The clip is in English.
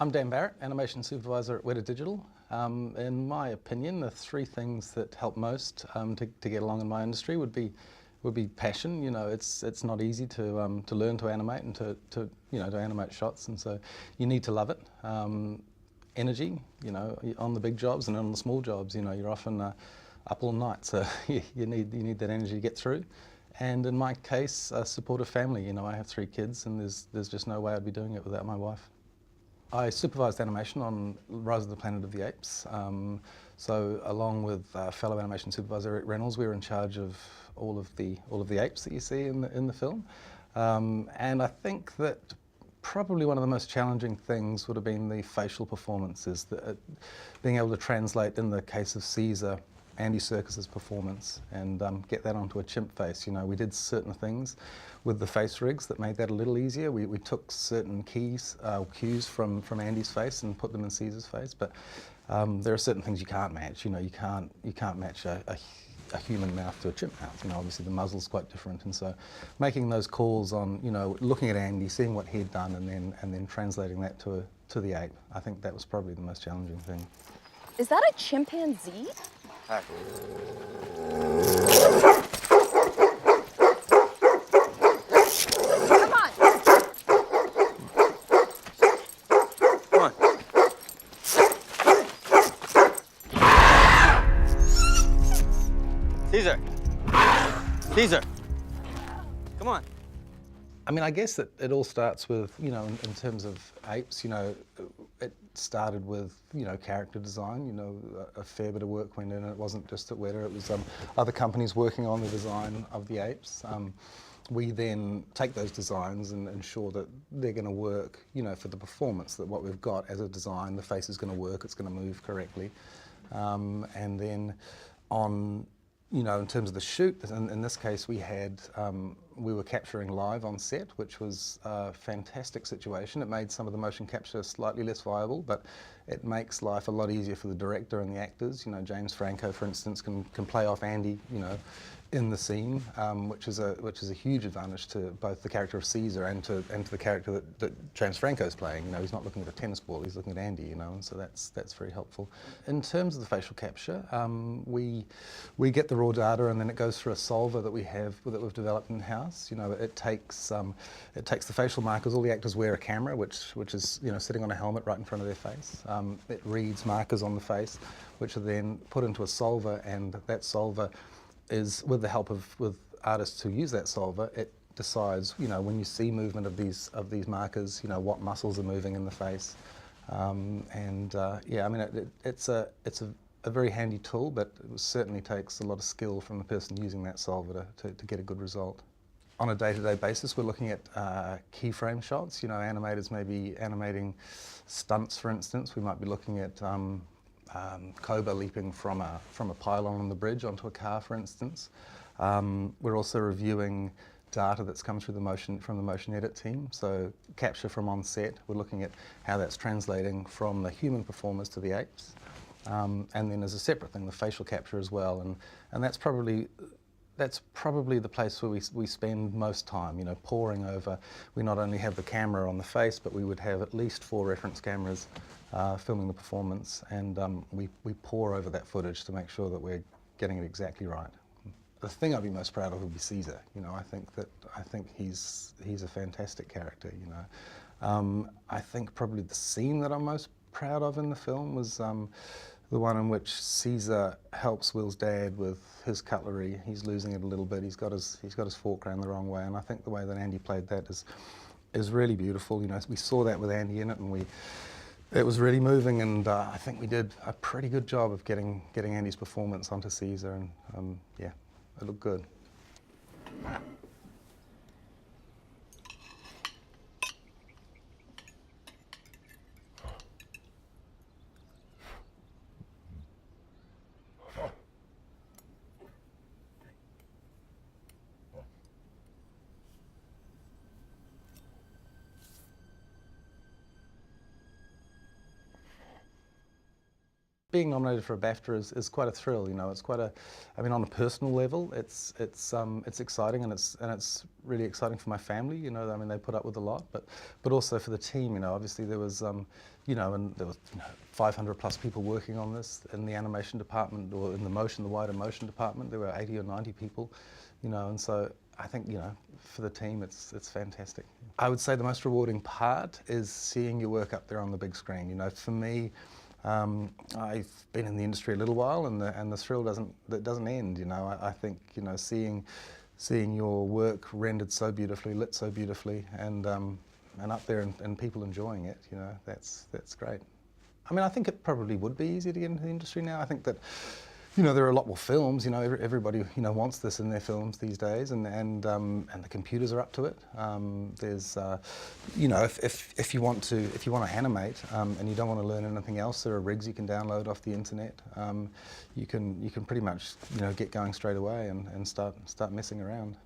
I'm Dan Barrett, Animation Supervisor at Weta Digital. In my opinion, the three things that help most to get along in my industry would be passion. You know, it's not easy to learn to animate and to animate shots, and so you need to love it. Energy, you know, on the big jobs and on the small jobs, you know, you're often up all night, so you need that energy to get through. And in my case, a supportive family. You know, I have 3 kids, and there's just no way I'd be doing it without my wife. I supervised animation on Rise of the Planet of the Apes. So along with fellow animation supervisor Rick Reynolds, we were in charge of all of the apes that you see in the film. And I think that probably one of the most challenging things would have been the facial performances, being able to translate, in the case of Caesar, Andy Serkis's performance and get that onto a chimp face. You know, we did certain things with the face rigs that made that a little easier. We took certain cues from Andy's face and put them in Caesar's face, but there are certain things you can't match. You know, you can't match a human mouth to a chimp mouth. You know, obviously the muzzle's quite different, and so making those calls on, you know, looking at Andy, seeing what he'd done, and then translating that to the ape, I think that was probably the most challenging thing. Is that a chimpanzee? Hi. Come on. Come on. Caesar. Caesar. Come on. I mean, I guess that it all starts with, you know, in terms of apes, you know, it started with, you know, character design. You know, a fair bit of work went in. It wasn't just at Weta, it was other companies working on the design of the apes. We then take those designs and ensure that they're going to work, you know, for the performance, that what we've got as a design, the face is going to work, it's going to move correctly. And then on, you know, in terms of the shoot, in this case we were capturing live on set, which was a fantastic situation. It made some of the motion capture slightly less viable, but it makes life a lot easier for the director and the actors. You know, James Franco, for instance, can play off Andy, you know, in the scene, which is a huge advantage to both the character of Caesar and to the character that James Franco's playing. You know, he's not looking at a tennis ball, he's looking at Andy, you know, and so that's very helpful. In terms of the facial capture, we get the raw data, and then it goes through a solver that we've developed in-house. You know, it takes the facial markers. All the actors wear a camera, which is, you know, sitting on a helmet right in front of their face. It reads markers on the face, which are then put into a solver, and that solver is, with the help with artists who use that solver, it decides, you know, when you see movement of these markers, you know, what muscles are moving in the face. Yeah, I mean, it's a very handy tool, but it certainly takes a lot of skill from the person using that solver to get a good result. On a day-to-day basis, we're looking at keyframe shots. You know, animators may be animating stunts, for instance. We might be looking at Cobra leaping from a pylon on the bridge onto a car, for instance. We're also reviewing data that's come through from the motion edit team. So capture from on set, we're looking at how that's translating from the human performers to the apes. And then as a separate thing, the facial capture as well. And that's probably the place where we spend most time, you know, poring over. We not only have the camera on the face, but we would have at least 4 reference cameras filming the performance, and we pore over that footage to make sure that we're getting it exactly right. The thing I'd be most proud of would be Caesar. You know, I think he's a fantastic character. You know, I think probably the scene that I'm most proud of in the film was the one in which Caesar helps Will's dad with his cutlery. He's losing it a little bit. He's got his fork around the wrong way, and I think the way that Andy played that is really beautiful. You know, we saw that with Andy in it, and it was really moving, and I think we did a pretty good job of getting Andy's performance onto Caesar, and yeah, it looked good. being nominated for a BAFTA is quite a thrill. You know, it's quite a, I mean, on a personal level, it's exciting, and it's really exciting for my family. You know, I mean, they put up with a lot, but also for the team. You know, obviously there was, you know, and there was 500 plus people working on this in the animation department, or in the wider motion department. There were 80 or 90 people. You know, and so I think, you know, for the team, it's fantastic. I would say the most rewarding part is seeing your work up there on the big screen. You know, for me, I've been in the industry a little while, and the thrill doesn't end. You know, I think, you know, seeing your work rendered so beautifully, lit so beautifully, and up there and people enjoying it, you know, that's great. I mean, I think it probably would be easier to get into the industry now. I think that, you know, there are a lot more films. You know, everybody, you know, wants this in their films these days, and the computers are up to it. There's, you know, if you want to animate and you don't want to learn anything else, there are rigs you can download off the internet. You can pretty much, you know, get going straight away and start messing around.